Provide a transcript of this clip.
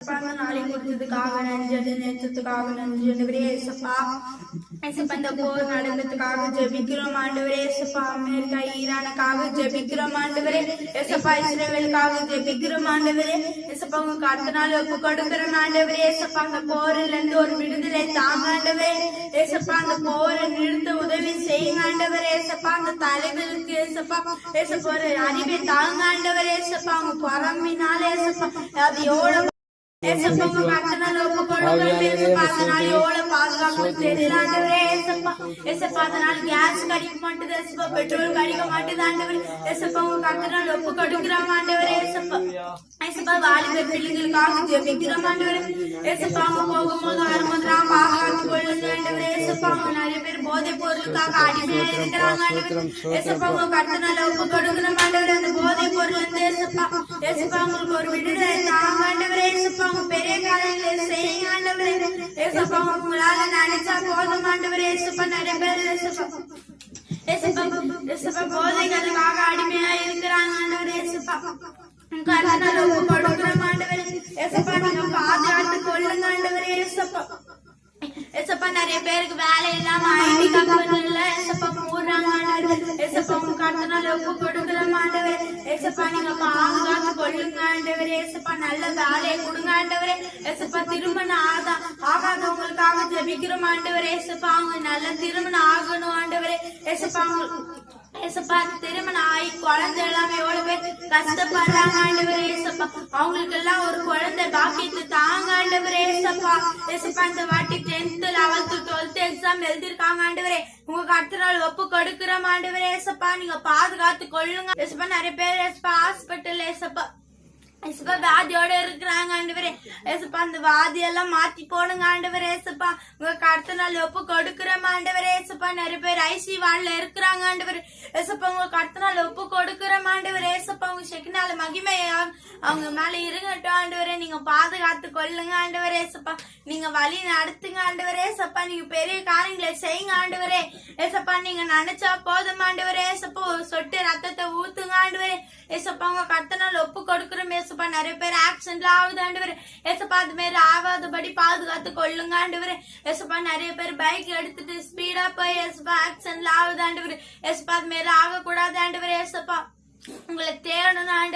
ஏசப்பா அந்த நாளை கொடுத்ததுக்காக நன்றி, நேற்றத்துக்காக நன்றி ஆண்டவரே. ஏசப்பா ஏசப்பா இந்த போர் நடந்ததுக்காக ஜெபிக்கிறோம் ஆண்டவரே. ஏசப்பா அமெரிக்கா ஈரானுக்காக ஜெபிக்கிறோம் ஆண்டவரே. ஏசப்பா இஸ்ரேலுக்காக ஜெபிக்கிறோம் ஆண்டவரே. ஏசப்பா உங்களுக்கு அடுத்த நாள் ஒப்பு கொடுக்கிறோம் ஆண்டவரே. ஏசப்பா அந்த போரில் இருந்து ஒரு விடுதலை தாங்க ஆண்டவரே. ஏசப்பா அந்த போரை நிறுத்த உதவி செய்யுங்க ஆண்டவரே. ஏசப்பா அந்த தலைவருக்கு ஏசப்பா ஏசப்பா ஒரு அறிவை தாங்க ஆண்டவரே. ஏசப்பா அவங்க பொறம்பினால ஏசப்பா அது எவ்வளவு ஏசப்பா உங்க கட்டணால ஒப்பு கொடுக்கிறோம். ஏசப்பா அதனால எவ்வளவு பாதுகாப்பு தெரியல ஆண்டவரே. ஏசப்பா ஏசப்பா அதனால கேஸ் கிடைக்க மாட்டேது. ஏசப்பா பெட்ரோல் கிடைக்க மாட்டேது ஆண்டவரே. ஏசப்பா உங்க கட்டணால ஒப்பு கொடுக்கிறோம் ஆண்டவரே. ஏசப்பா ஏசப்பா வாலிப பிள்ளைகளுக்காக ஜெபிக்கிறோம் ஆண்டவரே. ஏசப்பா அவங்க போகும்போது வரும்போதெல்லாம் பாதுகாத்து கொள்ளுங்க ஆண்டவரே. ஏசப்பா அவங்க நிறைய பேர் போதை பொருளுக்காக அடிமையா இருக்கிறாங்க ஆண்டவரே. ஏசப்பா உங்க கட்டணால ஒப்பு கொடுக்கிறோம் ஆண்டவரே. அந்த போதை பொருள் இருந்து ஏசப்பா ஏசப்பா உங்களுக்கு ஒரு விடுதலை தாங்க ஆண்டவரே. ஏசப்பா உங்க பெரிய காரியங்களை செய்யுங்க ஆண்டவரே. ஏசப்பா உங்களால நினைச்சா போதும் ஆண்டவரே. ஏசப்பா நிறைய பேர் ஏசப்பா ஏசப்பா ஏசப்பா போதைகளுக்காக அடிமையா இருக்கிறாங்க ஆண்டவரே. ஏசப்பா கட்டணால ஒப்பு கொடுக்கிறோம் ஆண்டவரே. ஏசப்பா நீங்க பாதுகாத்து கொள்ளுங்க ஆண்டவரே. ஏசப்பா ஏசப்பா நிறைய பேருக்கு வேலை இல்லாம ஐடி கம்பெனில ஏசப்பா போடுறாங்க ஆண்டவரே. ஏசப்பா உங்க கட்டணால ஒப்பு கொடுக்கிறோம் ஆண்டவரே. ஏசப்பா நீங்க பாதுகாத்து கொள்ளுங்க ஆண்டவரே. ஏசப்பா நல்ல வேலையை கொடுங்க ஆண்டவரே. ஏசப்பா திருமணம் ஆகாதவங்களுக்காக ஜெபிக்கிறோம் ஆண்டவரே. ஏசப்பா அவங்க நல்ல திருமணம் ஆகணும் ஆண்டவரே. ஏசப்பா ஏசப்பா திருமணம் ஆகி குழந்தை எல்லாமே எவ்வளவு பேர் கஷ்டப்படுறாங்க ஆண்டவரே. ஏசப்பா அவங்களுக்கு எல்லாம் ஒரு குழந்தை பாக்கியத்தை தாங்க ஆண்டவரே. ஏசப்பா ஏசப்பா இந்த வாட்டி 10th 11th 12th எக்ஸாம் எழுதிருக்காங்க ஆண்டவரே. உங்களுக்கு அடுத்த நாள் ஒப்பு கொடுக்கிறோம் ஆண்டவரே. ஏசப்பா நீங்க பாதுகாத்து கொள்ளுங்க. ஏசப்பா நிறைய பேர் ஏசப்பா ஹாஸ்பிட்டல் ஏசப்பா ஏசப்பா வியாதியோட இருக்கிறாங்க ஆண்டவரே. ஏசப்பா அந்த வியாதி எல்லாம் மாத்தி போடுங்க ஆண்டவரே. ஏசப்பா உங்களுக்கு அடுத்த நாள் ஒப்பு கொடுக்கிறோம் ஆண்டவரே. ஏசப்பா நிறைய பேர் ஐசியூல இருக்கிறாங்க ஆண்டவரே. ஏசப்பா உங்களுக்கு அடுத்த நாள் ஒப்பு கொடுக்கிறோம் ஆண்டவரே. ஏசப்பா உங்க செக்கினால மகிமையா அவங்க மேல இருங்கட்டும் ஆண்டவரே. நீங்க பாதுகாத்து கொள்ளுங்க ஆண்டவரே. ஏசப்பா நீங்க வழி நடத்துங்க ஆண்டவரே. ஏசப்பா நீங்க பெரிய காரியங்களை செய்யுங்க ஆண்டவரே. ஏசப்பா நீங்க நினைச்சா போதும் ஆண்டவரே. ஏசப்பா ஒரு சொட்டு ரத்தத்தை ஊத்துங்க ஆண்டவரே. ஏசப்பா உங்க அடுத்த நாள் ஒப்பு கொடுக்கிறோம். ஏசப்பா நிறைய பேர் ஆக்சிடென்ட்ல ஆகுது ஆண்டவரே. ஏசப்பா அது மாதிரி ஆகாதபடி பாதுகாத்து கொள்ளுங்க ஆண்டவரே. ஏசப்பா நிறைய பேர் பைக் எடுத்துட்டு ஸ்பீடா போய் ஏசப்பா ஆக்சிடென்ட்ல ஆகுது ஆண்டவரே. ஏசப்பா அது மாதிரி ஆகக்கூடாது ஆண்டவரே. ஏசப்பா உங்களை தேடணும் ஆண்டவரே.